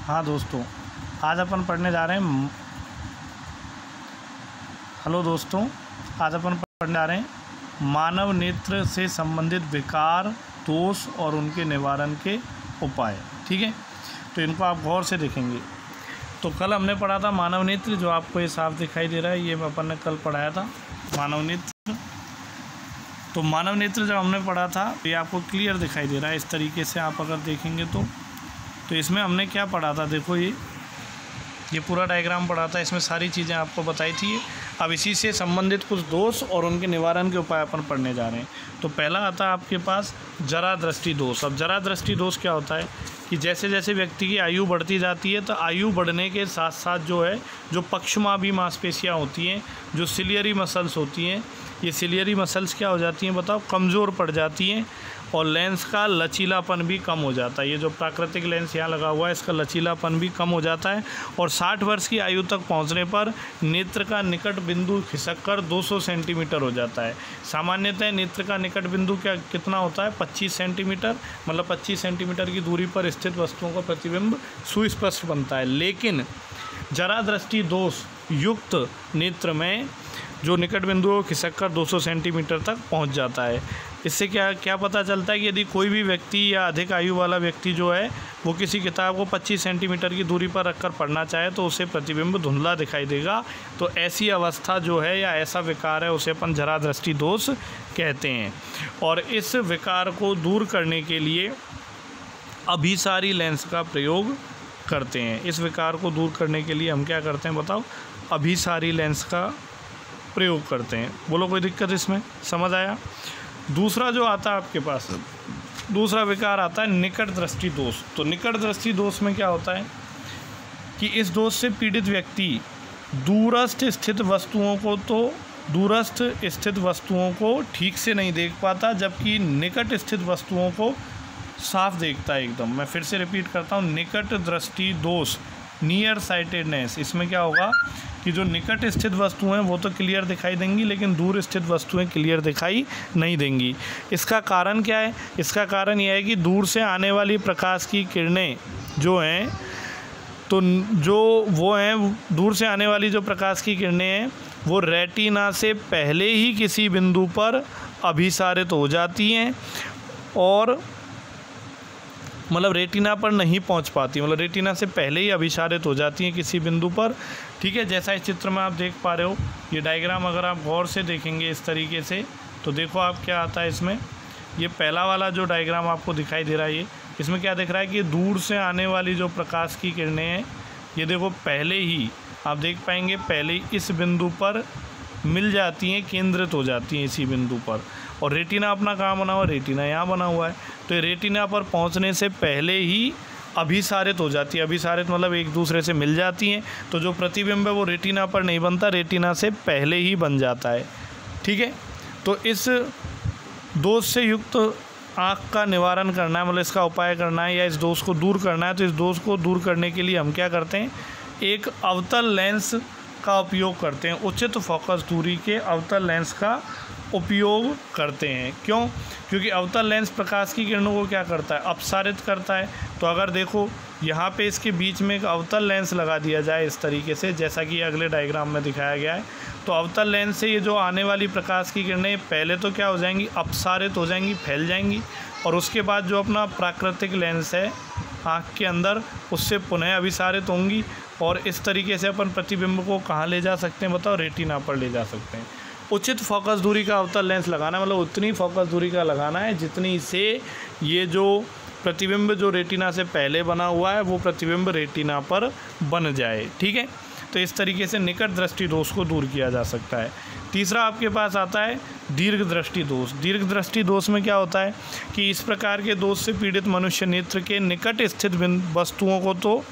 हाँ दोस्तों, आज अपन पढ़ने जा रहे हैं मानव नेत्र से संबंधित विकार, दोष और उनके निवारण के उपाय। ठीक है, तो इनको आप गौर से देखेंगे। तो कल हमने पढ़ा था मानव नेत्र, जो आपको ये साफ दिखाई दे रहा है, ये अपन ने कल पढ़ाया था मानव नेत्र। तो मानव नेत्र जब हमने पढ़ा था ये आपको क्लियर दिखाई दे रहा है इस तरीके से, आप अगर देखेंगे तो इसमें हमने क्या पढ़ा था, देखो ये पूरा डायग्राम पढ़ा था, इसमें सारी चीज़ें आपको बताई थी। अब इसी से संबंधित कुछ दोष और उनके निवारण के उपाय अपन पढ़ने जा रहे हैं। तो पहला आता है आपके पास जरा दृष्टि दोष। अब जरा दृष्टि दोष क्या होता है कि जैसे जैसे व्यक्ति की आयु बढ़ती जाती है, तो आयु बढ़ने के साथ साथ जो पक्षमाभी मांसपेशियाँ होती हैं, जो सिलियरी मसल्स होती हैं, ये सिलियरी मसल्स क्या हो जाती हैं बताओ, कमज़ोर पड़ जाती हैं और लेंस का लचीलापन भी कम हो जाता है। ये जो प्राकृतिक लेंस यहाँ लगा हुआ है, इसका लचीलापन भी कम हो जाता है और 60 वर्ष की आयु तक पहुँचने पर नेत्र का निकट बिंदु खिसककर 200 सेंटीमीटर हो जाता है। सामान्यतः नेत्र का निकट बिंदु कितना होता है, 25 सेंटीमीटर, मतलब 25 सेंटीमीटर की दूरी पर स्थित वस्तुओं का प्रतिबिंब सुस्पष्ट बनता है। लेकिन जरा दृष्टि दोष युक्त नेत्र में जो निकट बिंदु को खिसककर 200 सेंटीमीटर तक पहुंच जाता है। इससे क्या पता चलता है कि यदि कोई भी व्यक्ति या अधिक आयु वाला व्यक्ति जो है वो किसी किताब को 25 सेंटीमीटर की दूरी पर रखकर पढ़ना चाहे तो उसे प्रतिबिंब धुंधला दिखाई देगा। तो ऐसी अवस्था जो है या ऐसा विकार है उसे अपन जरा दृष्टि दोष कहते हैं। और इस विकार को दूर करने के लिए अभिसारी लेंस का प्रयोग करते हैं। इस विकार को दूर करने के लिए हम क्या करते हैं बताओ, अभिसारी लेंस का प्रयोग करते हैं। बोलो कोई दिक्कत इसमें, समझ आया। दूसरा जो आता है आपके पास, दूसरा विकार आता है निकट दृष्टि दोष। तो निकट दृष्टि दोष में क्या होता है कि इस दोष से पीड़ित व्यक्ति दूरस्थ स्थित वस्तुओं को ठीक से नहीं देख पाता, जबकि निकट स्थित वस्तुओं को साफ देखता है एकदम। मैं फिर से रिपीट करता हूँ, निकट दृष्टि दोष, नियर साइटेडनेस। इसमें क्या होगा कि जो निकट स्थित वस्तुएं हैं वो तो क्लियर दिखाई देंगी, लेकिन दूर स्थित वस्तुएं क्लियर दिखाई नहीं देंगी। इसका कारण क्या है? इसका कारण यह है कि दूर से आने वाली प्रकाश की किरणें जो हैं, तो दूर से आने वाली जो प्रकाश की किरणें हैं वो रेटिना से पहले ही किसी बिंदु पर अभिसारित हो जाती हैं और मतलब रेटिना पर नहीं पहुंच पाती, मतलब रेटिना से पहले ही अभिसारित हो जाती हैं किसी बिंदु पर। ठीक है, जैसा इस चित्र में आप देख पा रहे हो, ये डायग्राम अगर आप गौर से देखेंगे इस तरीके से, तो देखो आप क्या आता है इसमें। ये पहला वाला जो डायग्राम आपको दिखाई दे रहा है, इसमें क्या दिख रहा है कि दूर से आने वाली जो प्रकाश की किरणें हैं, ये देखो पहले ही आप देख पाएंगे, पहले ही इस बिंदु पर मिल जाती हैं, केंद्रित हो जाती हैं इसी बिंदु पर। और रेटिना अपना कहाँ बना हुआ है, रेटिना यहाँ बना हुआ है, तो ये रेटिना पर पहुँचने से पहले ही अभिसारित हो जाती है। अभिसारित मतलब एक दूसरे से मिल जाती हैं, तो जो प्रतिबिंब है वो रेटिना पर नहीं बनता, रेटिना से पहले ही बन जाता है। ठीक है, तो इस दोष से युक्त आँख का निवारण करना है, मतलब इसका उपाय करना है या इस दोष को दूर करना है। तो इस दोष को दूर करने के लिए हम क्या करते हैं, एक अवतल लेंस का उपयोग करते हैं। उचित फोकस दूरी के अवतल लेंस का उपयोग करते हैं। क्यों? क्योंकि अवतल लेंस प्रकाश की किरणों को क्या करता है, अपसारित करता है। तो अगर देखो यहाँ पे इसके बीच में एक अवतल लेंस लगा दिया जाए इस तरीके से, जैसा कि अगले डायग्राम में दिखाया गया है, तो अवतल लेंस से ये जो आने वाली प्रकाश की किरणें पहले तो क्या हो जाएंगी, अपसारित हो जाएंगी, फैल जाएंगी, और उसके बाद जो अपना प्राकृतिक लेंस है आँख के अंदर, उससे पुनः अभिसारित होंगी। और इस तरीके से अपन प्रतिबिंब को कहाँ ले जा सकते हैं बताओ, रेटिना पर ले जा सकते हैं। उचित फोकस दूरी का अवतल लेंस लगाना, मतलब उतनी फोकस दूरी का लगाना है जितनी से ये जो प्रतिबिंब जो रेटिना से पहले बना हुआ है वो प्रतिबिंब रेटिना पर बन जाए। ठीक है, तो इस तरीके से निकट दृष्टि दोष को दूर किया जा सकता है। तीसरा आपके पास आता है दीर्घ दृष्टि दोष। दीर्घ दृष्टि दोष में क्या होता है कि इस प्रकार के दोष से पीड़ित मनुष्य नेत्र के निकट स्थित वस्तुओं को, तो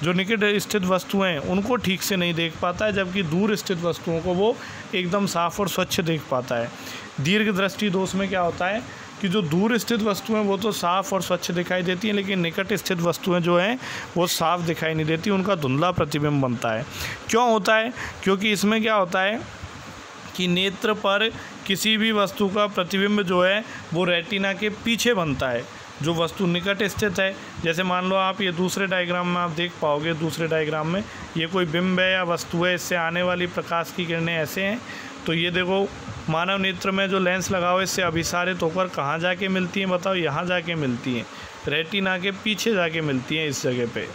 जो निकट स्थित वस्तुएं हैं उनको ठीक से नहीं देख पाता है, जबकि दूर स्थित वस्तुओं को वो एकदम साफ और स्वच्छ देख पाता है। दीर्घ दृष्टि दोष में क्या होता है कि जो दूर स्थित वस्तुएं वो तो साफ और स्वच्छ दिखाई देती हैं, लेकिन निकट स्थित वस्तुएं जो हैं वो साफ दिखाई नहीं देती, उनका धुंधला प्रतिबिंब बनता है। क्यों होता है? क्योंकि इसमें क्या होता है कि नेत्र पर किसी भी वस्तु का प्रतिबिंब जो है वो रेटिना के पीछे बनता है। जो वस्तु निकट स्थित है, जैसे मान लो आप ये दूसरे डायग्राम में आप देख पाओगे, दूसरे डायग्राम में ये कोई बिंब है या वस्तु है, इससे आने वाली प्रकाश की किरणें ऐसे हैं। तो ये देखो मानव नेत्र में जो लेंस लगा हुआ है इससे अभिसारित होकर कहाँ जाके मिलती हैं बताओ? यहाँ जाके मिलती हैं, रेटिना के पीछे जाके मिलती हैं। इस जगह पे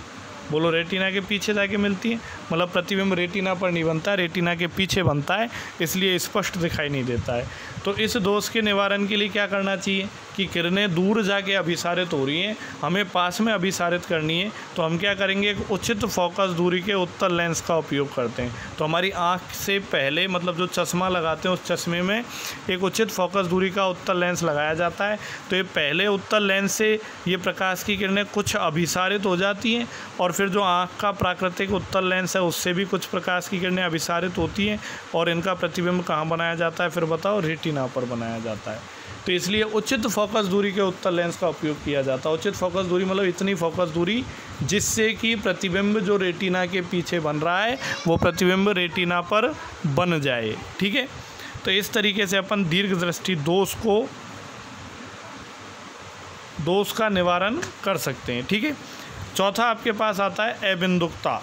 बोलो, रेटिना के पीछे जाके मिलती है, मतलब प्रतिबिंब रेटिना पर नहीं बनता, रेटिना के पीछे बनता है, इसलिए स्पष्ट दिखाई नहीं देता है। तो इस दोष के निवारण के लिए क्या करना चाहिए कि किरणें दूर जाके अभिसारित हो रही हैं, हमें पास में अभिसारित करनी है, तो हम क्या करेंगे, एक उचित फोकस दूरी के उत्तल लेंस का उपयोग करते हैं। तो हमारी आँख से पहले, मतलब जो चश्मा लगाते हैं उस चश्मे में एक उचित फोकस दूरी का उत्तल लेंस लगाया जाता है। तो ये पहले उत्तल लेंस से ये प्रकाश की किरणें कुछ अभिसारित हो जाती हैं, और फिर जो आँख का प्राकृतिक उत्तल लेंस है उससे भी कुछ प्रकाश की किरणें अभिसारित होती हैं, और इनका प्रतिबिंब कहाँ बनाया जाता है फिर बताओ? रेटिना पर बनाया जाता है। तो इसलिए उचित फोकस दूरी के उत्तल लेंस का उपयोग किया जाता है। उचित फोकस दूरी मतलब इतनी फोकस दूरी जिससे कि प्रतिबिंब जो रेटिना के पीछे बन रहा है वो प्रतिबिंब रेटिना पर बन जाए। ठीक है, तो इस तरीके से अपन दीर्घ दृष्टि दोष का निवारण कर सकते हैं। ठीक है, चौथा आपके पास आता है अबिंदुकता,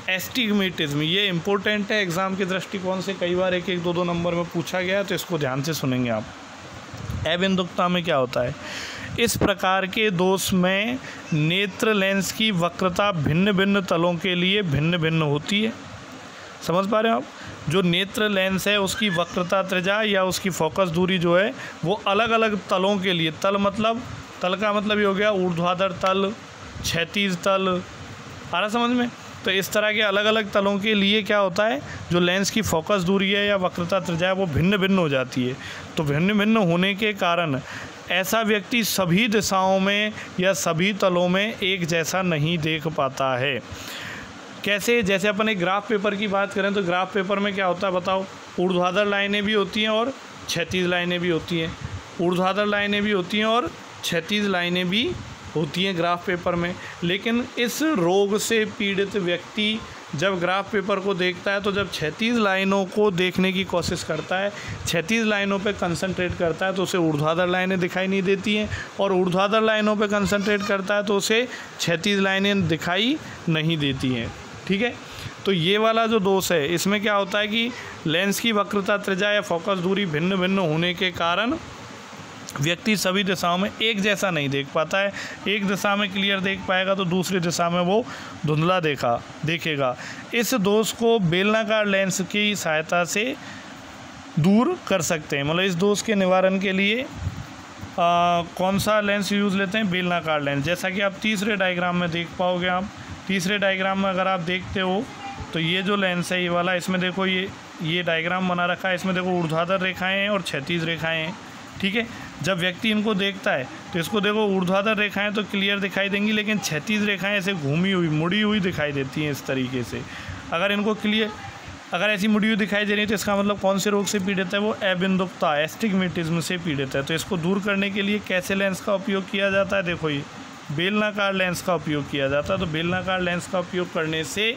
एस्टिग्मेटिज्म। ये इंपॉर्टेंट है एग्ज़ाम के दृष्टिकोण से, कई बार 1-1, 2-2 नंबर में पूछा गया, तो इसको ध्यान से सुनेंगे आप। अबिंदुकता में क्या होता है? इस प्रकार के दोष में नेत्र लेंस की वक्रता भिन्न भिन्न तलों के लिए भिन्न भिन्न होती है। समझ पा रहे हो आप? जो नेत्र लेंस है उसकी वक्रता त्रिज्या या उसकी फोकस दूरी जो है वो अलग अलग तलों के लिए, तल का मतलब ये हो गया ऊर्ध्वाधर तल, क्षैतिज तल, आ रहा समझ में? तो इस तरह के अलग अलग तलों के लिए क्या होता है, जो लेंस की फोकस दूरी है या वक्रता त्रिज्या है वो भिन्न भिन्न हो जाती है। तो भिन्न भिन्न होने के कारण ऐसा व्यक्ति सभी दिशाओं में या सभी तलों में एक जैसा नहीं देख पाता है। कैसे? जैसे अपन एक ग्राफ पेपर की बात करें तो ग्राफ पेपर में क्या होता है बताओ? ऊर्ध्वाधर लाइनें भी होती हैं और क्षैतिज लाइनें भी होती हैं, ऊर्ध्वाधर लाइनें भी होती हैं और क्षैतिज लाइनें भी होती हैं ग्राफ पेपर में। लेकिन इस रोग से पीड़ित व्यक्ति जब ग्राफ पेपर को देखता है तो जब क्षैतिज लाइनों को देखने की कोशिश करता है, क्षैतिज लाइनों पे कंसंट्रेट करता है तो उसे ऊर्ध्वाधर लाइनें दिखाई नहीं देती हैं, और ऊर्ध्वाधर लाइनों पे कंसंट्रेट करता है तो उसे क्षैतिज लाइनें दिखाई नहीं देती हैं। ठीक है, तो ये वाला जो दोष है इसमें क्या होता है कि लेंस की वक्रता त्रिज्या या फोकस दूरी भिन्न भिन्न होने के कारण व्यक्ति सभी दिशाओं में एक जैसा नहीं देख पाता है। एक दिशा में क्लियर देख पाएगा तो दूसरी दिशा में वो धुंधला देखेगा। इस दोष को बेलनाकार लेंस की सहायता से दूर कर सकते हैं। मतलब इस दोष के निवारण के लिए कौन सा लेंस यूज़ लेते हैं? बेलनाकार लेंस। जैसा कि आप तीसरे डायग्राम में देख पाओगे, आप तीसरे डायग्राम में अगर आप देखते हो तो ये जो लेंस है ये वाला, इसमें देखो ये डायग्राम बना रखा है, इसमें देखो ऊर्ध्वाधर रेखाएँ हैं और क्षैतिज रेखाएँ हैं। ठीक है, जब व्यक्ति इनको देखता है तो इसको देखो ऊर्ध्वाधर रेखाएं तो क्लियर दिखाई देंगी, लेकिन क्षैतिज रेखाएं ऐसे घूमी हुई मुड़ी हुई दिखाई देती हैं इस तरीके से। अगर ऐसी मुड़ी हुई दिखाई दे रही है तो इसका मतलब कौन से रोग से पीड़ित है? वो अबिंदुकता, एस्टिग्मेटिज्म से पीड़ित है। तो इसको दूर करने के लिए कैसे लेंस का उपयोग किया जाता है? देखो ये बेलनाकार लेंस का उपयोग किया जाता है। तो बेलनाकार लेंस का उपयोग करने से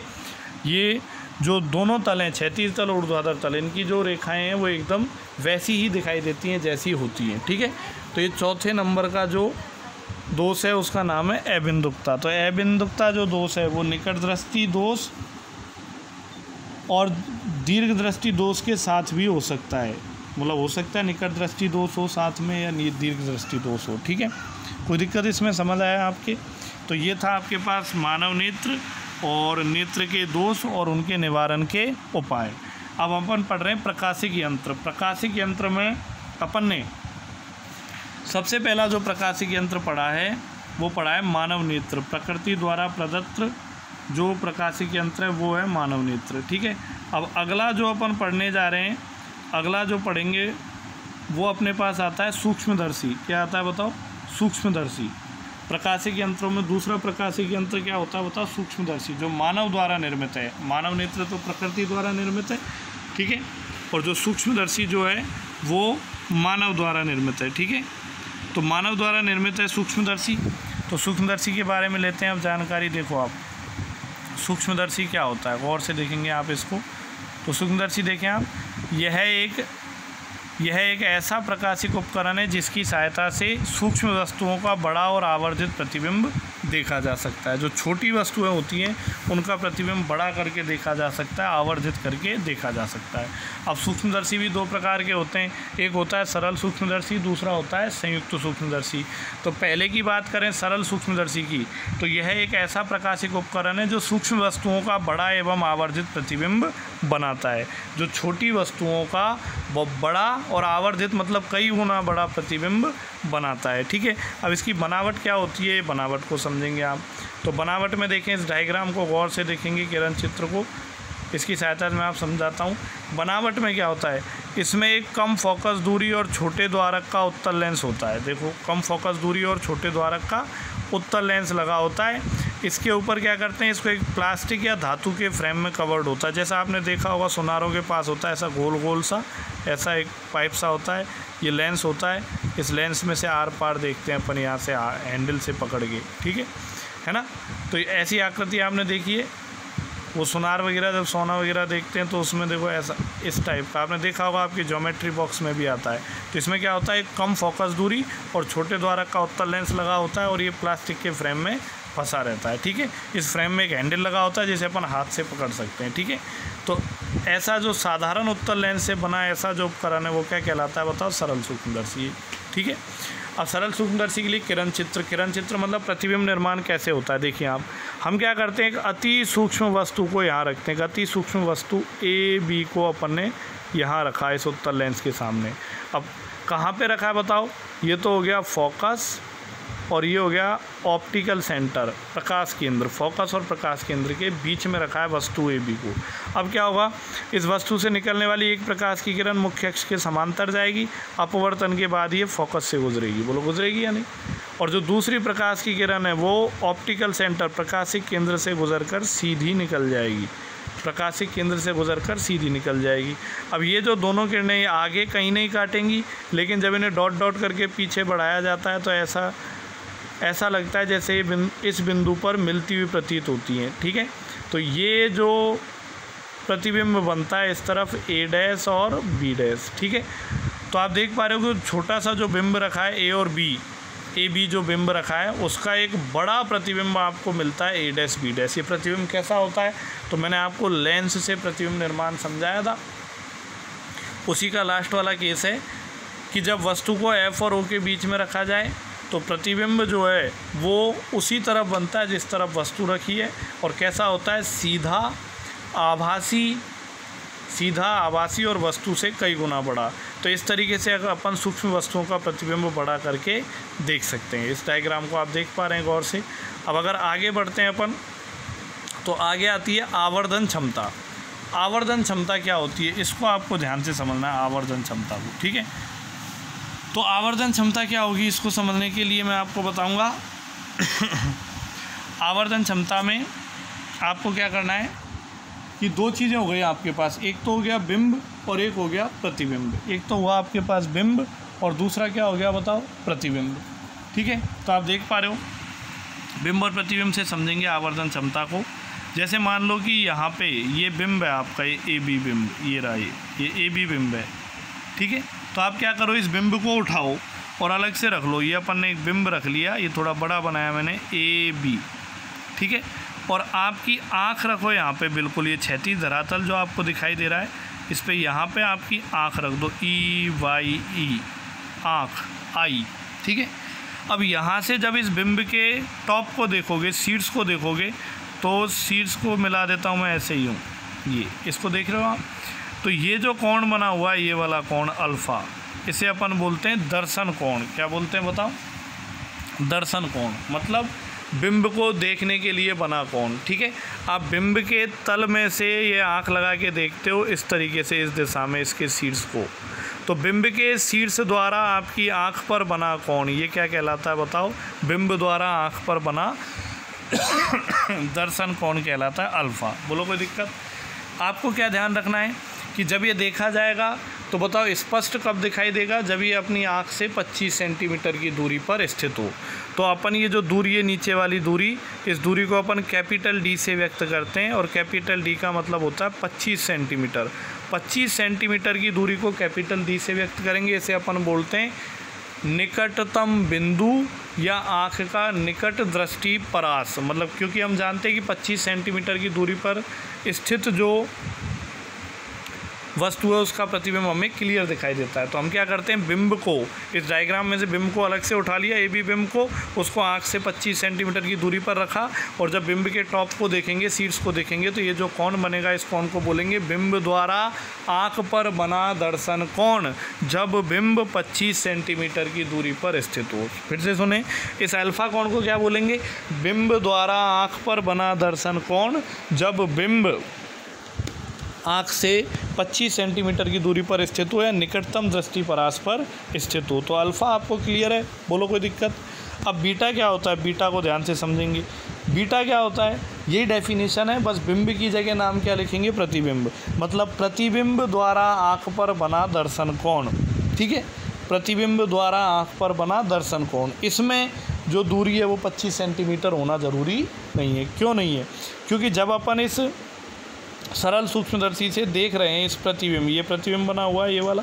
ये जो दोनों तल हैं, क्षैतिज तल और ऊर्ध्वाधर तल, इनकी जो रेखाएं हैं वो एकदम वैसी ही दिखाई देती हैं जैसी होती हैं। ठीक है, तो ये चौथे नंबर का जो दोष है उसका नाम है अबिंदुकता। तो अबिंदुकता जो दोष है वो निकट दृष्टि दोष और दीर्घ दृष्टि दोष के साथ भी हो सकता है। मतलब हो सकता है निकट दृष्टि दोष हो साथ में या दीर्घ दृष्टि दोष हो। ठीक है, कोई दिक्कत इसमें समझ आया आपके? तो ये था आपके पास मानव नेत्र और नेत्र के दोष और उनके निवारण के उपाय। अब अपन पढ़ रहे हैं प्रकाशिक यंत्र। प्रकाशिक यंत्र में अपन ने सबसे पहला जो प्रकाशिक यंत्र पढ़ा है वो पढ़ा है मानव नेत्र। प्रकृति द्वारा प्रदत्त जो प्रकाशिक यंत्र है वो है मानव नेत्र। ठीक है, अब अगला जो अपन पढ़ने जा रहे हैं, अगला जो पढ़ेंगे वो अपने पास आता है सूक्ष्मदर्शी। क्या आता है बताओ? सूक्ष्मदर्शी। प्रकाशिक यंत्रों में दूसरा प्रकाशिक यंत्र क्या होता है बताओ? सूक्ष्मदर्शी, जो मानव द्वारा निर्मित है। मानव नेत्र तो प्रकृति द्वारा निर्मित है, ठीक है, और जो सूक्ष्मदर्शी जो है वो मानव द्वारा निर्मित है। ठीक है, तो मानव द्वारा निर्मित है सूक्ष्मदर्शी। तो सूक्ष्मदर्शी के बारे में लेते हैं अब जानकारी। देखो आप, सूक्ष्मदर्शी क्या होता है, गौर से देखेंगे आप इसको। तो सूक्ष्मदर्शी देखें आप, यह एक यह एक ऐसा प्रकाशिक उपकरण है जिसकी सहायता से सूक्ष्म वस्तुओं का बड़ा और आवर्धित प्रतिबिंब देखा जा सकता है। जो छोटी वस्तुएं होती हैं उनका प्रतिबिंब बड़ा करके देखा जा सकता है, आवर्धित करके देखा जा सकता है। अब सूक्ष्मदर्शी भी दो प्रकार के होते हैं, एक होता है सरल सूक्ष्मदर्शी, दूसरा होता है संयुक्त सूक्ष्मदर्शी। तो पहले की बात करें सरल सूक्ष्मदर्शी की, तो यह एक ऐसा प्रकाशिक उपकरण है जो सूक्ष्म वस्तुओं का बड़ा एवं आवर्धित प्रतिबिंब बनाता है। जो छोटी वस्तुओं का बड़ा और आवर्धित मतलब कई गुना बड़ा प्रतिबिंब बनाता है। ठीक है, अब इसकी बनावट क्या होती है, बनावट को समझेंगे आप। तो बनावट में देखें, इस डायग्राम को गौर से देखेंगे, किरण चित्र को, इसकी सहायता से मैं आप समझाता हूँ। बनावट में क्या होता है, इसमें एक कम फोकस दूरी और छोटे द्वारक का उत्तल लेंस होता है। देखो, कम फोकस दूरी और छोटे द्वारक का उत्तल लेंस लगा होता है। इसके ऊपर क्या करते हैं, इसको एक प्लास्टिक या धातु के फ्रेम में कवर्ड होता है। जैसा आपने देखा होगा सोनारों के पास होता है ऐसा गोल गोल सा, ऐसा एक पाइप सा होता है, ये लेंस होता है। इस लेंस में से आर पार देखते हैं अपन यहाँ से हैंडल से पकड़ के, ठीक है ना। तो ऐसी आकृति आपने देखी है, वो सोनार वगैरह जब सोना वगैरह देखते हैं तो उसमें देखो ऐसा इस टाइप का आपने देखा होगा, आपकी ज्योमेट्री बॉक्स में भी आता है। तो इसमें क्या होता है, एक कम फोकस दूरी और छोटे द्वारक का उत्तल लेंस लगा होता है और ये प्लास्टिक के फ्रेम में फंसा रहता है। ठीक है, इस फ्रेम में एक हैंडल लगा होता है जिसे अपन हाथ से पकड़ सकते हैं। ठीक है, तो ऐसा जो साधारण उत्तल लेंस से बना ऐसा जो उपकरण है वो क्या कहलाता है बताओ, सरल सूक्ष्मदर्शी। ठीक है, अब सरल सूक्ष्मदर्शी के लिए किरण चित्र मतलब प्रतिबिंब निर्माण कैसे होता है। देखिए आप, हम क्या करते हैं, एक अति सूक्ष्म वस्तु को यहाँ रखते हैं। एक अति सूक्ष्म वस्तु ए बी को अपन ने यहाँ रखा है इस उत्तल लेंस के सामने। अब कहाँ पे रखा है बताओ, ये तो हो गया फोकस और ये हो गया ऑप्टिकल सेंटर, प्रकाश केंद्र। फोकस और प्रकाश केंद्र के बीच में रखा है वस्तु ए बी को। अब क्या होगा, इस वस्तु से निकलने वाली एक प्रकाश की किरण मुख्य अक्ष के समांतर जाएगी, अपवर्तन के बाद ये फोकस से गुजरेगी, बोलो गुजरेगी या नहीं। और जो दूसरी प्रकाश की किरण है वो ऑप्टिकल सेंटर, प्रकाशिक केंद्र से गुजरकर सीधी निकल जाएगी, प्रकाशिक केंद्र से गुजरकर सीधी निकल जाएगी। अब ये जो दोनों किरणें आगे कहीं नहीं काटेंगी, लेकिन जब इन्हें डॉट डॉट करके पीछे बढ़ाया जाता है तो ऐसा लगता है जैसे ये इस बिंदु पर मिलती हुई प्रतीत होती हैं। ठीक है, तो ये जो प्रतिबिंब बनता है इस तरफ ए डैश और बी डैश। ठीक है, तो आप देख पा रहे हो कि छोटा सा जो बिंब रखा है ए और बी, ए बी जो बिंब रखा है उसका एक बड़ा प्रतिबिंब आपको मिलता है ए डैश बी डैश। ये प्रतिबिंब कैसा होता है, तो मैंने आपको लेंस से प्रतिबिंब निर्माण समझाया था, उसी का लास्ट वाला केस है कि जब वस्तु को एफ और ओ के बीच में रखा जाए तो प्रतिबिंब जो है वो उसी तरफ बनता है जिस तरफ वस्तु रखी है। और कैसा होता है, सीधा आभासी और वस्तु से कई गुना बड़ा। तो इस तरीके से अगर अपन सूक्ष्म वस्तुओं का प्रतिबिंब बड़ा करके देख सकते हैं। इस डायग्राम को आप देख पा रहे हैं गौर से। अब अगर आगे बढ़ते हैं अपन, तो आगे आती है आवर्धन क्षमता। आवर्धन क्षमता क्या होती है, इसको आपको ध्यान से समझना है, आवर्धन क्षमता को। ठीक है, तो आवर्धन क्षमता क्या होगी, इसको समझने के लिए मैं आपको बताऊंगा। आवर्धन क्षमता में आपको क्या करना है कि दो चीज़ें हो गई आपके पास, एक तो हो गया बिंब और एक हो गया प्रतिबिंब। एक तो हुआ आपके पास बिंब और दूसरा क्या हो गया बताओ, प्रतिबिंब। ठीक है, तो आप देख पा रहे हो बिंब और प्रतिबिंब से समझेंगे आवर्धन क्षमता को। जैसे मान लो कि यहाँ पे ये बिंब है आपका, ए बी बिंब, ये रहा, ये ए बी बिंब है। ठीक है, तो आप क्या करो, इस बिंब को उठाओ और अलग से रख लो। ये अपन ने एक बिंब रख लिया, ये थोड़ा बड़ा बनाया मैंने, ए बी। ठीक है, और आपकी आँख रखो यहाँ पे, बिल्कुल ये क्षैतिज धरातल जो आपको दिखाई दे रहा है इस पे यहाँ पे आपकी आँख रख दो, ई वाई ई, आँख, आई। ठीक है, अब यहाँ से जब इस बिंब के टॉप को देखोगे, शीर्ष को देखोगे, तो शीर्ष को मिला देता हूँ मैं ऐसे ही हूँ, ये इसको देख रहे हो आप। तो ये जो कोण बना हुआ है, ये वाला कोण अल्फ़ा, इसे अपन बोलते हैं दर्शन कोण। क्या बोलते हैं बताओ, दर्शन कोण, मतलब बिंब को देखने के लिए बना कोण। ठीक है, आप बिंब के तल में से ये आँख लगा के देखते हो इस तरीके से, इस दिशा में, इसके शीर्ष को। तो बिंब के शीर्ष द्वारा आपकी आँख पर बना कोण, ये क्या कहलाता है बताओ, बिंब द्वारा आँख पर बना दर्शन कोण कहलाता है अल्फ़ा। बोलो कोई दिक्कत। आपको क्या ध्यान रखना है कि जब ये देखा जाएगा तो बताओ स्पष्ट कब दिखाई देगा, जब ये अपनी आँख से 25 सेंटीमीटर की दूरी पर स्थित हो। तो अपन ये जो दूरी है नीचे वाली दूरी, इस दूरी को अपन कैपिटल डी से व्यक्त करते हैं और कैपिटल डी का मतलब होता है 25 सेंटीमीटर। 25 सेंटीमीटर की दूरी को कैपिटल डी से व्यक्त करेंगे। इसे अपन बोलते हैं निकटतम बिंदु या आँख का निकट दृष्टि परास। मतलब क्योंकि हम जानते हैं कि 25 सेंटीमीटर की दूरी पर स्थित जो वस्तु है उसका प्रतिबिंब हमें क्लियर दिखाई देता है। तो हम क्या करते हैं, बिंब को इस डायग्राम में से बिंब को अलग से उठा लिया, ए बी बिंब को, उसको आँख से 25 सेंटीमीटर की दूरी पर रखा, और जब बिंब के टॉप को देखेंगे, सीड्स को देखेंगे, तो ये जो कोण बनेगा इस कोण को बोलेंगे बिंब द्वारा आँख पर बना दर्शन कोण, जब बिंब 25 सेंटीमीटर की दूरी पर स्थित हो। फिर से सुने, इस अल्फा कोण को क्या बोलेंगे, बिंब द्वारा आँख पर बना दर्शन कोण, जब बिंब आँख से 25 सेंटीमीटर की दूरी पर स्थित हो या निकटतम दृष्टि परास पर स्थित हो। तो अल्फ़ा आपको क्लियर है, बोलो कोई दिक्कत। अब बीटा क्या होता है, बीटा को ध्यान से समझेंगे। बीटा क्या होता है, यही डेफिनेशन है, बस बिंब की जगह नाम क्या लिखेंगे, प्रतिबिंब। मतलब प्रतिबिंब द्वारा आँख पर बना दर्शन कोण, ठीक है, प्रतिबिंब द्वारा आँख पर बना दर्शन कोण। इसमें जो दूरी है वो 25 सेंटीमीटर होना ज़रूरी नहीं है। क्यों नहीं है, क्योंकि जब अपन इस सरल सूक्ष्मदर्शी से देख रहे हैं इस प्रतिबिंब, ये प्रतिबिंब बना हुआ है ये वाला,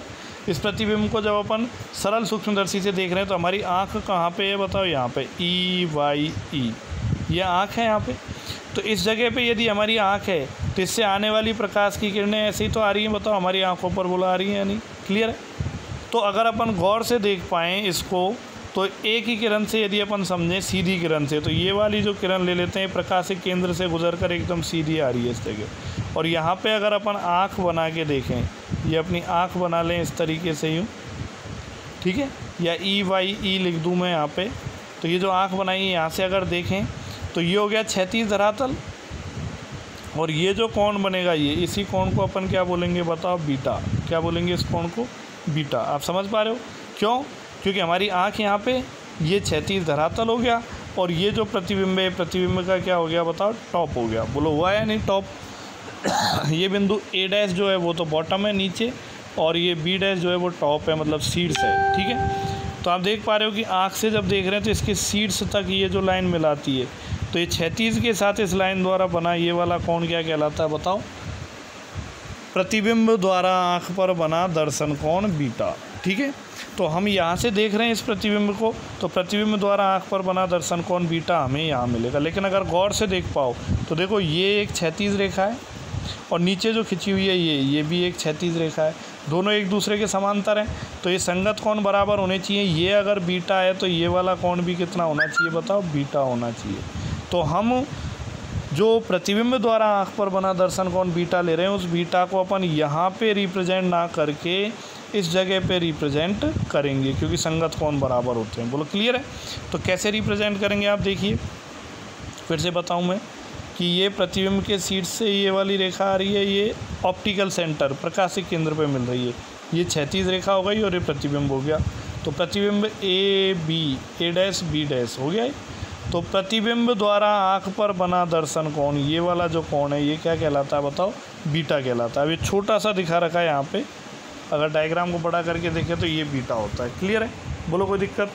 इस प्रतिबिंब को जब अपन सरल सूक्ष्मदर्शी से देख रहे हैं तो हमारी आँख कहाँ पे है बताओ, यहाँ पे EYE, ये आँख है यहाँ पे। तो इस जगह पे यदि हमारी आँख है तो इससे आने वाली प्रकाश की किरणें ऐसे ही तो आ रही हैं, बताओ हमारी आँखों पर बोला आ रही हैं या नहीं, क्लियर है। तो अगर अपन गौर से देख पाएँ इसको, तो एक ही किरण से यदि अपन समझें सीधी किरण से, तो ये वाली जो किरण ले लेते हैं प्रकाशिक केंद्र से गुजरकर एकदम सीधी आ रही है इस जगह। और यहाँ पे अगर अपन आँख बना के देखें, ये अपनी आँख बना लें इस तरीके से यूँ, ठीक है, या EYE लिख दूँ मैं यहाँ पे। तो ये जो आँख बनाई है यहाँ से अगर देखें तो ये हो गया क्षैतिज धरातल, और ये जो कोण बनेगा ये, इसी कोण को अपन क्या बोलेंगे बताओ, बीटा। क्या बोलेंगे इस कोण को, बीटा। आप समझ पा रहे हो क्यों, क्योंकि हमारी आँख यहाँ पे, ये क्षैतिज धरातल हो गया, और ये जो प्रतिबिंब है प्रतिबिंब का क्या हो गया बताओ, टॉप हो गया। बोलो हुआ है नहीं टॉप। ये बिंदु A' जो है वो तो बॉटम है नीचे, और ये B' जो है वो टॉप है, मतलब सीड्स है, ठीक है। तो आप देख पा रहे हो कि आँख से जब देख रहे हैं तो इसके सीड्स तक ये जो लाइन मिलाती है, तो ये क्षैतिज के साथ इस लाइन द्वारा बना ये वाला कोण क्या कहलाता है बताओ, प्रतिबिंब द्वारा आँख पर बना दर्शन कोण बीटा, ठीक है। तो हम यहाँ से देख रहे हैं इस प्रतिबिंब को, तो प्रतिबिंब द्वारा आँख पर बना दर्शन कोण बीटा हमें यहाँ मिलेगा। लेकिन अगर गौर से देख पाओ तो देखो ये एक क्षैतिज रेखा है, और नीचे जो खिंची हुई है ये भी एक क्षैतिज रेखा है, दोनों एक दूसरे के समांतर हैं। तो ये संगत कोण बराबर होने चाहिए। ये अगर बीटा है तो ये वाला कोण भी कितना होना चाहिए बताओ, बीटा होना चाहिए। तो हम जो प्रतिबिंब द्वारा आँख पर बना दर्शन कोण बीटा ले रहे हैं, उस बीटा को अपन यहाँ पे रिप्रेजेंट ना करके इस जगह पे रिप्रेजेंट करेंगे, क्योंकि संगत कोण बराबर होते हैं। बोलो क्लियर है। तो कैसे रिप्रेजेंट करेंगे आप देखिए, फिर से बताऊं मैं कि ये प्रतिबिंब के सीट से ये वाली रेखा आ रही है, ये ऑप्टिकल सेंटर प्रकाशिक केंद्र पे मिल रही है, ये क्षैतिज रेखा हो गई और ये प्रतिबिंब हो गया। तो प्रतिबिंब A', हो गया है। तो प्रतिबिंब द्वारा आँख पर बना दर्शन कोण, ये वाला जो कोण है ये क्या कहलाता है बताओ, बीटा कहलाता है। अब ये छोटा सा दिखा रखा है यहाँ पे, अगर डायग्राम को बड़ा करके देखें तो ये बीटा होता है। क्लियर है, बोलो कोई दिक्कत।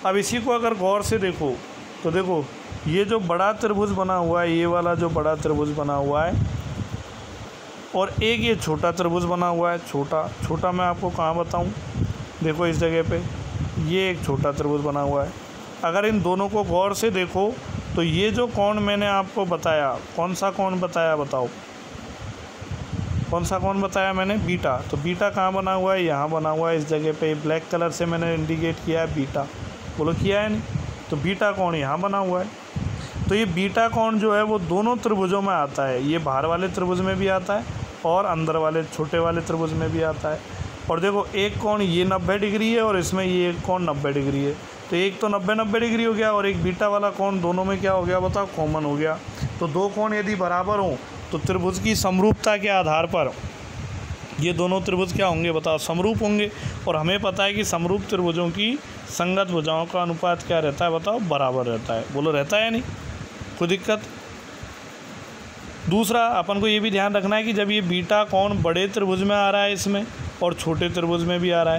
अब इसी को अगर गौर से देखो तो देखो ये जो बड़ा त्रिभुज बना हुआ है, ये वाला जो बड़ा त्रिभुज बना हुआ है, और एक ये छोटा त्रिभुज बना हुआ है, छोटा मैं आपको कहाँ बताऊँ, देखो इस जगह पे ये एक छोटा त्रिभुज बना हुआ है। अगर इन दोनों को गौर से देखो तो ये जो कोण मैंने आपको बताया, कौन सा कोण बताया बताओ, कौन सा कोण बताया मैंने, बीटा। तो बीटा कहाँ बना हुआ है, यहाँ बना हुआ है इस जगह पे, ब्लैक कलर से मैंने इंडिकेट किया है बीटा। बोलो किया है नहीं, तो बीटा कोण यहाँ बना हुआ है। तो ये बीटा कोण जो है वो दोनों त्रिभुजों में आता है, ये बाहर वाले त्रिभुज में भी आता है और अंदर वाले छोटे वाले त्रिभुज में भी आता है। और देखो एक कोण ये 90 डिग्री है और इसमें ये एक कोण 90 डिग्री है, तो एक तो 90 डिग्री हो गया और एक बीटा वाला कोण, दोनों में क्या हो गया बताओ, कॉमन हो गया। तो दो कोण यदि बराबर हों तो त्रिभुज की समरूपता के आधार पर ये दोनों त्रिभुज क्या होंगे बताओ, समरूप होंगे। और हमें पता है कि समरूप त्रिभुजों की संगत भुजाओं का अनुपात क्या रहता है बताओ, बराबर रहता है। बोलो रहता है या नहीं, कोई दिक्कत। दूसरा अपन को ये भी ध्यान रखना है कि जब ये बीटा कोण बड़े त्रिभुज में आ रहा है इसमें और छोटे त्रिभुज में भी आ रहा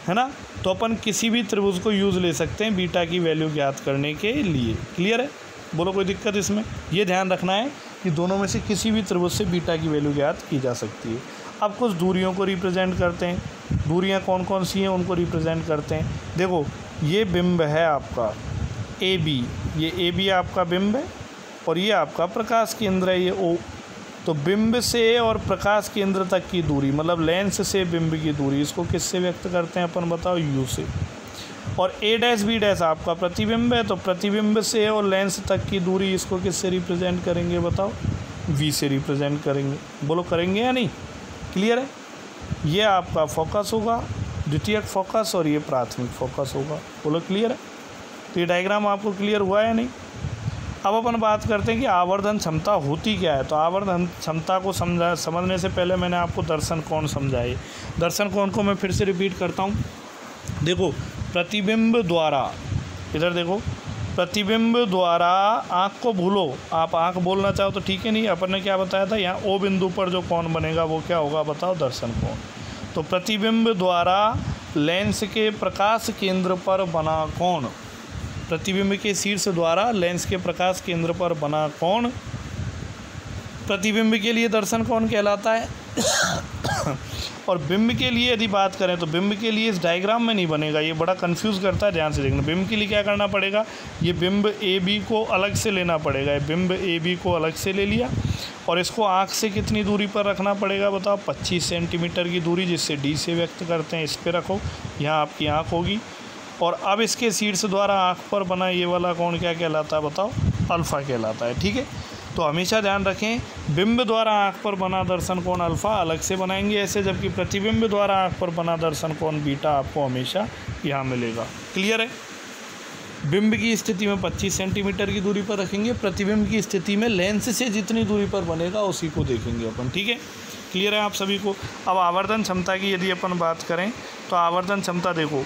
है ना, तो अपन किसी भी त्रिभुज को यूज़ ले सकते हैं बीटा की वैल्यू ज्ञात करने के लिए। क्लियर है, बोलो कोई दिक्कत इसमें। ये ध्यान रखना है कि दोनों में से किसी भी त्रिभुज से बीटा की वैल्यू ज्ञात की जा सकती है। अब कुछ दूरियों को रिप्रेजेंट करते हैं। दूरियां कौन कौन सी हैं उनको रिप्रेजेंट करते हैं। देखो ये बिंब है आपका ए बी, ये ए बी आपका बिंब है और ये आपका प्रकाश केंद्र है, ये ओ। तो बिंब से और प्रकाश केंद्र तक की दूरी, मतलब लेंस से बिंब की दूरी, इसको किससे व्यक्त करते हैं अपन बताओ, यू से। और ए डैश बी डैश आपका प्रतिबिंब है, तो प्रतिबिंब से और लेंस तक की दूरी इसको किससे रिप्रेजेंट करेंगे बताओ, वी से रिप्रेजेंट करेंगे। बोलो करेंगे या नहीं, क्लियर है। ये आपका फोकस होगा, द्वितीयक फोकस, और ये प्राथमिक फोकस होगा। बोलो क्लियर है। तो ये डायग्राम आपको क्लियर हुआ है नहीं। अब अपन बात करते हैं कि आवर्धन क्षमता होती क्या है। तो आवर्धन क्षमता को समझने से पहले मैंने आपको दर्शन कोण समझाए। दर्शन कोण को मैं फिर से रिपीट करता हूँ। देखो प्रतिबिंब द्वारा, इधर देखो, प्रतिबिंब द्वारा, आँख को भूलो, आप आँख बोलना चाहो तो ठीक है, नहीं अपन ने क्या बताया था, यहाँ ओ बिंदु पर जो कोण बनेगा वो क्या होगा बताओ, दर्शन कोण। तो प्रतिबिंब द्वारा लेंस के प्रकाश केंद्र पर बना कोण, प्रतिबिंब के शीर्ष द्वारा लेंस के प्रकाश केंद्र पर बना कोण प्रतिबिंब के लिए दर्शन कोण कहलाता है। और बिंब के लिए यदि बात करें तो बिंब के लिए इस डायग्राम में नहीं बनेगा, ये बड़ा कंफ्यूज करता है, ध्यान से देखना। बिंब के लिए क्या करना पड़ेगा, ये बिंब ए बी को अलग से लेना पड़ेगा। ये बिंब ए बी को अलग से ले लिया और इसको आँख से कितनी दूरी पर रखना पड़ेगा बताओ, 25 सेंटीमीटर की दूरी, जिससे डी से व्यक्त करते हैं, इस पर रखो, यहाँ आपकी आँख होगी। और अब इसके शीर्ष द्वारा आँख पर बना ये वाला कोण क्या कहलाता है बताओ, अल्फ़ा कहलाता है। ठीक है, तो हमेशा ध्यान रखें, बिंब द्वारा आँख पर बना दर्शन कोण अल्फ़ा अलग से बनाएंगे ऐसे, जबकि प्रतिबिंब द्वारा आँख पर बना दर्शन कोण बीटा आपको हमेशा यहाँ मिलेगा। क्लियर है। बिंब की स्थिति में 25 सेंटीमीटर की दूरी पर रखेंगे, प्रतिबिंब की स्थिति में लेंस से जितनी दूरी पर बनेगा उसी को देखेंगे अपन। ठीक है, क्लियर है आप सभी को। अब आवर्धन क्षमता की यदि अपन बात करें तो आवर्धन क्षमता देखो,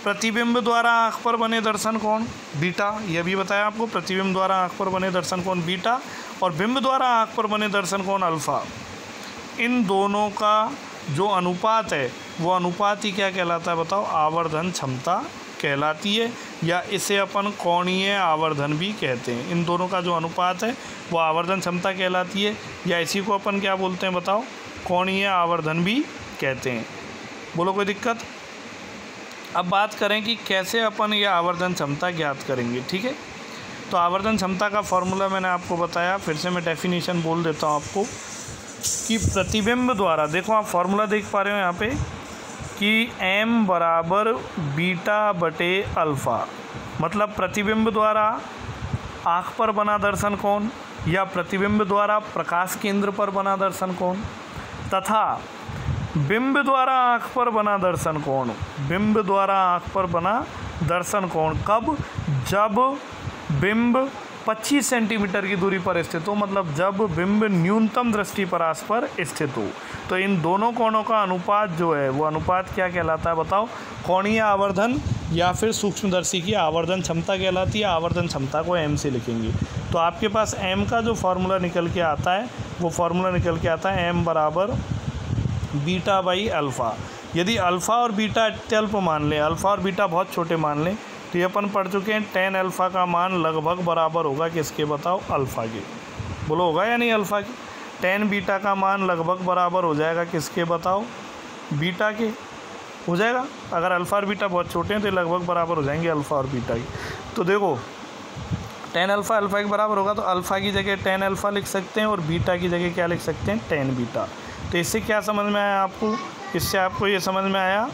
प्रतिबिंब द्वारा आँख पर बने दर्शन कोण बीटा, यह भी बताया आपको, प्रतिबिंब द्वारा आँख पर बने दर्शन कोण बीटा और बिंब द्वारा आँख पर बने दर्शन कोण अल्फ़ा, इन दोनों का जो अनुपात है वो अनुपात ही क्या कहलाता है बताओ, आवर्धन क्षमता कहलाती है, या इसे अपन कोणीय आवर्धन भी कहते हैं। इन दोनों का जो अनुपात है वो आवर्धन क्षमता कहलाती है, या इसी को अपन क्या बोलते हैं बताओ, कोणीय आवर्धन भी कहते हैं। बोलो कोई दिक्कत। अब बात करें कि कैसे अपन ये आवर्धन क्षमता ज्ञात करेंगे। ठीक है, तो आवर्धन क्षमता का फॉर्मूला मैंने आपको बताया, फिर से मैं डेफिनेशन बोल देता हूँ आपको कि प्रतिबिंब द्वारा, देखो आप फॉर्मूला देख पा रहे हो यहाँ पे कि m बराबर बीटा बटे अल्फ़ा, मतलब प्रतिबिंब द्वारा आँख पर बना दर्शन कोण या प्रतिबिंब द्वारा प्रकाश केंद्र पर बना दर्शन कोण तथा बिंब द्वारा आँख पर बना दर्शन कोण, बिंब द्वारा आँख पर बना दर्शन कोण कब, जब बिंब 25 सेंटीमीटर की दूरी पर स्थित हो, मतलब जब बिंब न्यूनतम दृष्टिपरास पर स्थित हो। तो इन दोनों कोणों का अनुपात जो है वो अनुपात क्या कहलाता है बताओ, कोणीय आवर्धन या फिर सूक्ष्मदर्शी की आवर्धन क्षमता कहलाती है। आवर्धन क्षमता को m से लिखेंगे, तो आपके पास m का जो फार्मूला निकल के आता है वो फार्मूला निकल के आता है m बराबर बीटा बाई अल्फ़ा। यदि अल्फ़ा और बीटा अत्यल्प मान लें, अल्फ़ा और बीटा बहुत छोटे मान लें, तो ये अपन पढ़ चुके हैं, tan अल्फ़ा का मान लगभग बराबर होगा किसके बताओ, अल्फ़ा के। बोलो होगा या नहीं अल्फ़ा के। tan बीटा का मान लगभग बराबर हो जाएगा किसके बताओ, बीटा के हो जाएगा। अगर अल्फ़ा और बीटा बहुत छोटे हैं तो लगभग बराबर हो जाएंगे अल्फ़ा और बीटा के। तो देखो tan अल्फ़ा अल्फ़ा के बराबर होगा, तो अल्फ़ा की जगह tan अल्फ़ा लिख सकते हैं और बीटा की जगह क्या लिख सकते हैं, tan बीटा। तो इससे क्या समझ में आया आपको, इससे आपको ये समझ में आया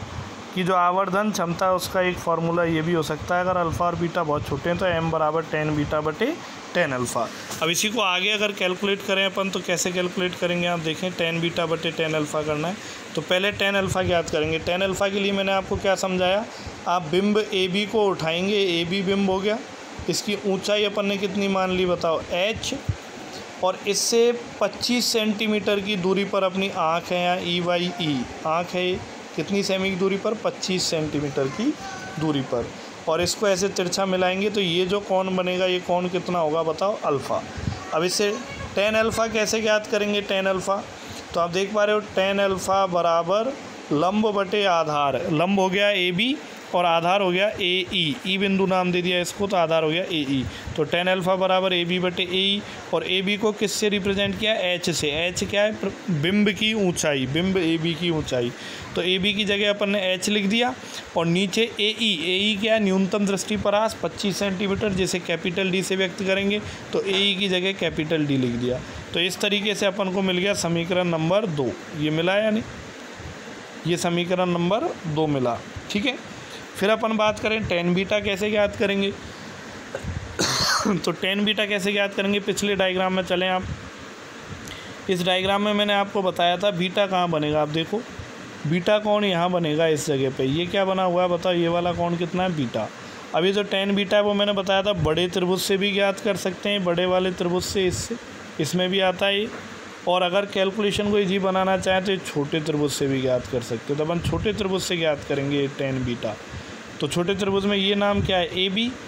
कि जो आवर्धन क्षमता है उसका एक फार्मूला ये भी हो सकता है, अगर अल्फ़ा और बीटा बहुत छोटे हैं तो m बराबर tan बीटा बटे tan अल्फ़ा। अब इसी को आगे अगर कैलकुलेट करें अपन तो कैसे कैलकुलेट करेंगे आप देखें, tan बीटा बटे tan अल्फ़ा करना है तो पहले tan अल्फ़ा ज्ञात करेंगे। tan अल्फ़ा के लिए मैंने आपको क्या समझाया, आप बिंब ए बी को उठाएंगे, ए बी बिंब हो गया, इसकी ऊंचाई अपन ने कितनी मान ली बताओ, h, और इससे 25 सेंटीमीटर की दूरी पर अपनी आँख है, या EYE आँख है, कितनी सेमी की दूरी पर, 25 सेंटीमीटर की दूरी पर, और इसको ऐसे तिरछा मिलाएंगे तो ये जो कोण बनेगा ये कोण कितना होगा बताओ, अल्फ़ा। अब इससे tan अल्फ़ा कैसे ज्ञात करेंगे, tan अल्फ़ा तो आप देख पा रहे हो tan अल्फ़ा बराबर लंब बटे आधार, लंब हो गया AB और आधार हो गया ए ई बिंदु नाम दे दिया इसको, तो आधार हो गया ए ई। तो tan अल्फ़ा बराबर ए बी बटे ए ई, और ए बी को किससे रिप्रेजेंट किया, एच से। एच क्या है, बिंब की ऊंचाई, बिंब ए बी की ऊंचाई। तो ए बी की जगह अपन ने एच लिख दिया, और नीचे ए ई क्या है, न्यूनतम दृष्टिपरास 25 सेंटीमीटर, जिसे कैपिटल डी से व्यक्त करेंगे, तो ए ई की जगह कैपिटल डी लिख दिया। तो इस तरीके से अपन को मिल गया समीकरण नंबर 2। ये मिला या नहीं, ये समीकरण नंबर 2 मिला, ठीक है। फिर अपन बात करें tan बीटा कैसे ज्ञात करेंगे। तो tan बीटा कैसे ज्ञात करेंगे, पिछले डायग्राम में चलें आप। इस डायग्राम में मैंने आपको बताया था बीटा कहाँ बनेगा। आप देखो बीटा कौन यहाँ बनेगा इस जगह पे, ये क्या बना हुआ है बताओ, ये वाला कौन कितना है, बीटा। अभी जो tan बीटा है वो मैंने बताया था बड़े त्रिभुज से भी ज्ञात कर सकते हैं, बड़े वाले त्रिभुज से, इससे इसमें भी आता है। और अगर कैलकुलेशन को इजी बनाना चाहें तो ये छोटे त्रिभुज से भी ज्ञात कर सकते हो। तो अपन छोटे त्रिभुज से ज्ञात करेंगे tan बीटा। तो छोटे त्रिभुज में ये नाम क्या है,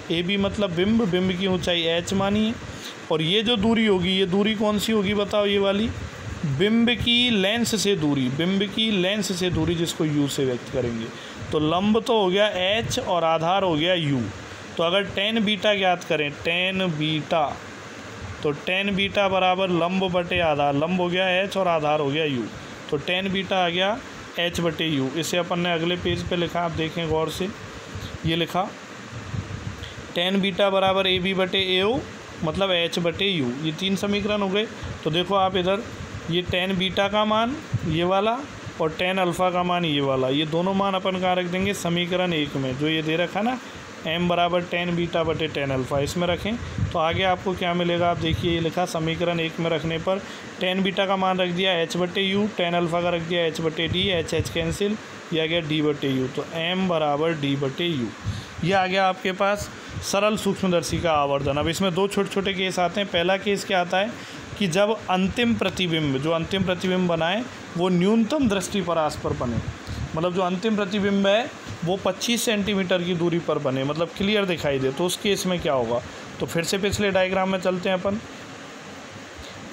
ए बी मतलब बिंब, बिंब की ऊंचाई h मानिए, और ये जो दूरी होगी, ये दूरी कौन सी होगी बताओ, ये वाली बिंब की लेंस से दूरी, बिंब की लेंस से दूरी, जिसको u से व्यक्त करेंगे। तो लंब तो हो गया h और आधार हो गया u। तो अगर tan बीटा ज्ञात करें, tan बीटा, तो tan बीटा बराबर लंब बटे आधार, लंब हो गया h और आधार हो गया u। तो tan बीटा आ गया h बटे u। इसे अपन ने अगले पेज पे लिखा, आप देखें गौर से, ये लिखा tan बीटा बराबर ए बी बटे ए ओ मतलब h बटे u। ये 3 समीकरण हो गए। तो देखो आप इधर, ये tan बीटा का मान ये वाला, और tan अल्फ़ा का मान ये वाला, ये दोनों मान अपन कहाँ रख देंगे, समीकरण 1 में, जो ये दे रखा ना m बराबर tan बीटा बटे tan अल्फ़ा, इसमें रखें। तो आगे आपको क्या मिलेगा, आप देखिए, ये लिखा समीकरण 1 में रखने पर tan बीटा का मान रख दिया h बटे u, tan अल्फ़ा का रख दिया h बटे d, h कैंसिल, ये आ गया d बटे u। तो m बराबर d बटे u। ये आ गया आपके पास सरल सूक्ष्मदर्शी का आवर्धन। अब इसमें 2 छोटे छोटे केस आते हैं। पहला केस क्या आता है कि जब अंतिम प्रतिबिंब, जो अंतिम प्रतिबिंब बनाए वो न्यूनतम दृष्टिपरास पर बने, मतलब जो अंतिम प्रतिबिंब है वो 25 सेंटीमीटर की दूरी पर बने, मतलब क्लियर दिखाई दे। तो उस केस में क्या होगा, तो फिर से पिछले डायग्राम में चलते हैं अपन।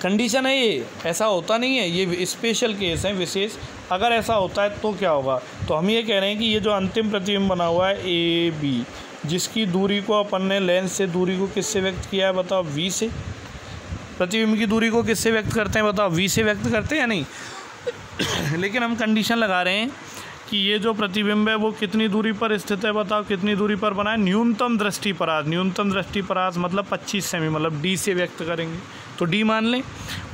कंडीशन है ये, ऐसा होता नहीं है, ये स्पेशल केस है, विशेष। अगर ऐसा होता है तो क्या होगा, तो हम ये कह रहे हैं कि ये जो अंतिम प्रतिबिंब बना हुआ है ए बी, जिसकी दूरी को अपन ने लेंस से दूरी को किससे व्यक्त किया है बताओ, v से। प्रतिबिंब की दूरी को किससे व्यक्त करते हैं बताओ, v से व्यक्त करते हैं या नहीं। लेकिन हम कंडीशन लगा रहे हैं कि ये जो प्रतिबिंब है वो कितनी दूरी पर स्थित है बताओ, कितनी दूरी पर बना है, न्यूनतम दृष्टिपरास। न्यूनतम दृष्टिपरास मतलब 25 सेमी, मतलब d से व्यक्त करेंगे, तो d मान लें।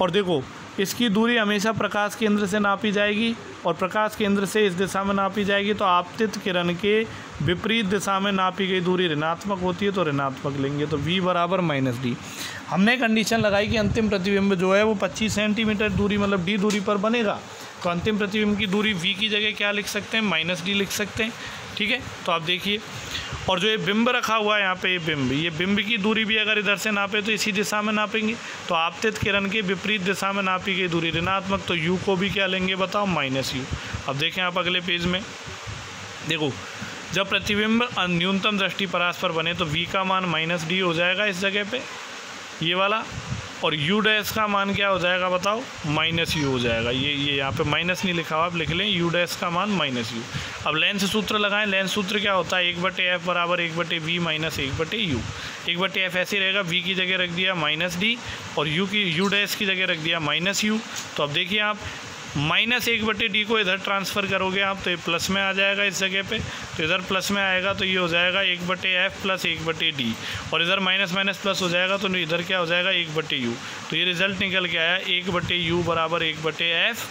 और देखो इसकी दूरी हमेशा प्रकाश केंद्र से नापी जाएगी, और प्रकाश केंद्र से इस दिशा में नापी जाएगी। तो आपतित किरण के विपरीत दिशा में नापी गई दूरी ऋणात्मक होती है, तो ऋणात्मक लेंगे। तो v बराबर -d। हमने कंडीशन लगाई कि अंतिम प्रतिबिंब जो है वो 25 सेंटीमीटर दूरी, मतलब d दूरी पर बनेगा। तो अंतिम प्रतिबिंब की दूरी v की जगह क्या लिख सकते हैं, -d लिख सकते हैं, ठीक है। तो आप देखिए, और जो ये बिंब रखा हुआ है यहाँ पे, ये बिंब की दूरी भी अगर इधर से नापे तो इसी दिशा में नापेंगे। तो आपतित किरण के विपरीत दिशा में नापी गई दूरी ऋणात्मक, तो u को भी क्या लेंगे बताओ, -u। अब देखें आप अगले पेज में, देखो जब प्रतिबिंब न्यूनतम दृष्टिपरास पर बने तो v का मान -d हो जाएगा इस जगह पे, ये वाला, और u डैश का मान क्या हो जाएगा बताओ, -u हो जाएगा। ये यहाँ पे माइनस नहीं लिखा हुआ, आप लिख लें u डैश का मान -u। अब लेंस सूत्र लगाएं। लेंस सूत्र क्या होता है, 1/f बराबर 1/v माइनस 1/u। 1/f ऐसे रहेगा, v की जगह रख दिया -d, और u डैश की जगह रख दिया -u। तो अब देखिए आप -1/d को इधर ट्रांसफ़र करोगे आप, तो ये प्लस में आ जाएगा इस जगह पे, तो इधर प्लस में आएगा, तो ये हो जाएगा 1/f प्लस 1/d, और इधर माइनस माइनस प्लस हो जाएगा, तो इधर क्या हो जाएगा 1/u। तो ये रिजल्ट निकल के आया 1/u बराबर 1/f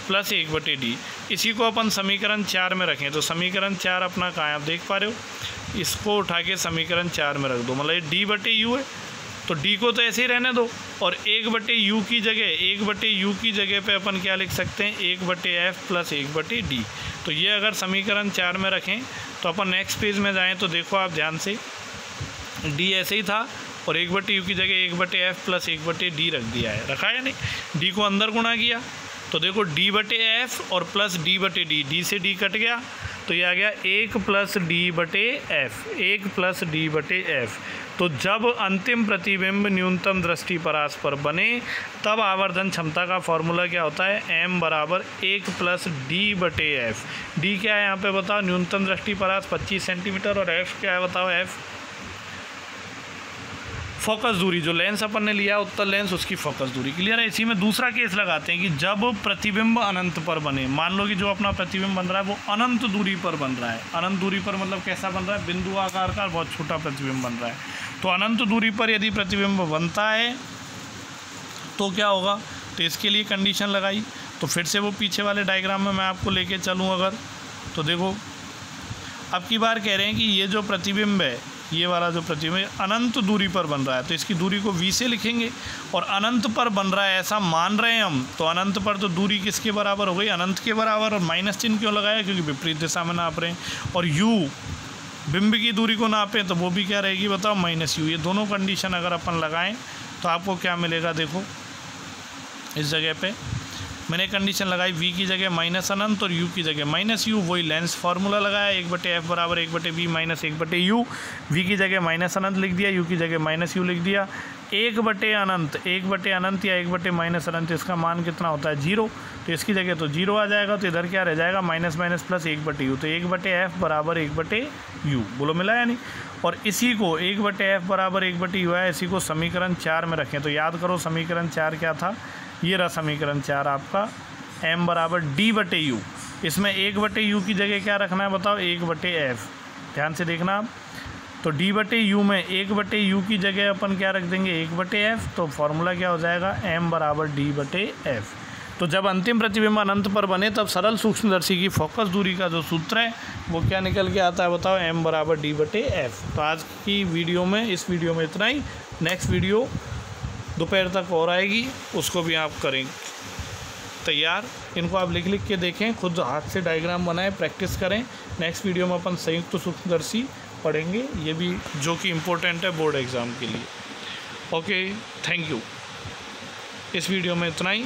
प्लस 1/d। इसी को अपन समीकरण 4 में रखें, तो समीकरण 4 अपना कहाँ है आप देख पा रहे हो, इसको उठा के समीकरण 4 में रख दो, मतलब ये d/u है, तो d को तो ऐसे ही रहने दो, और 1/u की जगह पे अपन क्या लिख सकते हैं, 1/f प्लस 1/d। तो ये अगर समीकरण 4 में रखें तो अपन नेक्स्ट पेज में जाएं तो देखो आप ध्यान से, d ऐसे ही था, और 1/u की जगह 1/f प्लस 1/d रख दिया है, रखा है नहीं, d को अंदर गुणा किया, तो देखो d/f और प्लस d/d, d से d कट गया, तो ये आ गया 1 + d/f, 1 + d/f। तो जब अंतिम प्रतिबिंब न्यूनतम दृष्टि परास पर बने तब आवर्धन क्षमता का फॉर्मूला क्या होता है, m बराबर 1 + d/f। d क्या है यहाँ पे बताओ, न्यूनतम दृष्टि परास 25 सेंटीमीटर, और f क्या है बताओ, f फोकस दूरी, जो लेंस अपन ने लिया उत्तल लेंस उसकी फोकस दूरी। क्लियर है। इसी में दूसरा केस लगाते हैं कि जब प्रतिबिंब अनंत पर बने, मान लो कि जो अपना प्रतिबिंब बन रहा है वो अनंत दूरी पर बन रहा है। अनंत दूरी पर मतलब कैसा बन रहा है, बिंदु आकार का बहुत छोटा प्रतिबिंब बन रहा है। तो अनंत दूरी पर यदि प्रतिबिंब बनता है तो क्या होगा, तो इसके लिए कंडीशन लगाई। तो फिर से वो पीछे वाले डायग्राम में मैं आपको लेके चलूँ अगर, तो देखो अब की बार कह रहे हैं कि ये जो प्रतिबिंब है, ये वाला जो प्रतिबिंब अनंत दूरी पर बन रहा है, तो इसकी दूरी को v से लिखेंगे। और अनंत पर बन रहा है ऐसा मान रहे हैं हम, तो अनंत पर तो दूरी किसके बराबर हो गई, अनंत के बराबर। और माइनस चिन्ह क्यों लगाया, क्योंकि विपरीत दिशा में नाप रहे हैं। और u बिंब की दूरी को नापें तो वो भी क्या रहेगी बताओ, -u। ये दोनों कंडीशन अगर अपन लगाएं तो आपको क्या मिलेगा, देखो इस जगह पे मैंने कंडीशन लगाई, v की जगह माइनस अनंत और u की जगह -u। वही लेंस फार्मूला लगाया, 1/f बराबर 1/v माइनस 1/u। v की जगह माइनस अनंत लिख दिया, u की जगह -u लिख दिया। 1/अनंत, 1/अनंत या 1/-अनंत, इसका मान कितना होता है 0, तो इसकी जगह तो 0 आ जाएगा। तो इधर क्या रह जाएगा, माइनस माइनस प्लस 1/u। तो 1/f बराबर 1/u, बोलो मिला या नहीं। और इसी को 1/f बराबर 1/u है, इसी को समीकरण 4 में रखें। तो याद करो समीकरण 4 क्या था, ये रहा समीकरण 4 आपका, m बराबर d/u। इसमें 1/u की जगह क्या रखना है बताओ, 1/f। ध्यान से देखना आप, तो d/u में 1/u की जगह अपन क्या रख देंगे, 1/f। तो फॉर्मूला क्या हो जाएगा, m बराबर d/f। तो जब अंतिम प्रतिबिंब अनंत पर बने तब सरल सूक्ष्मदर्शी की फोकस दूरी का जो सूत्र है वो क्या निकल के आता है बताओ, m बराबर d/f। तो आज की वीडियो में, इस वीडियो में इतना ही। नेक्स्ट वीडियो दोपहर तक और आएगी, उसको भी आप करें तैयार। इनको आप लिख लिख के देखें, खुद हाथ से डायग्राम बनाएं, प्रैक्टिस करें। नेक्स्ट वीडियो में अपन संयुक्त सूक्ष्मदर्शी पढ़ेंगे, ये भी जो कि इम्पोर्टेंट है बोर्ड एग्ज़ाम के लिए। Okay, thank you. इस वीडियो में इतना ही।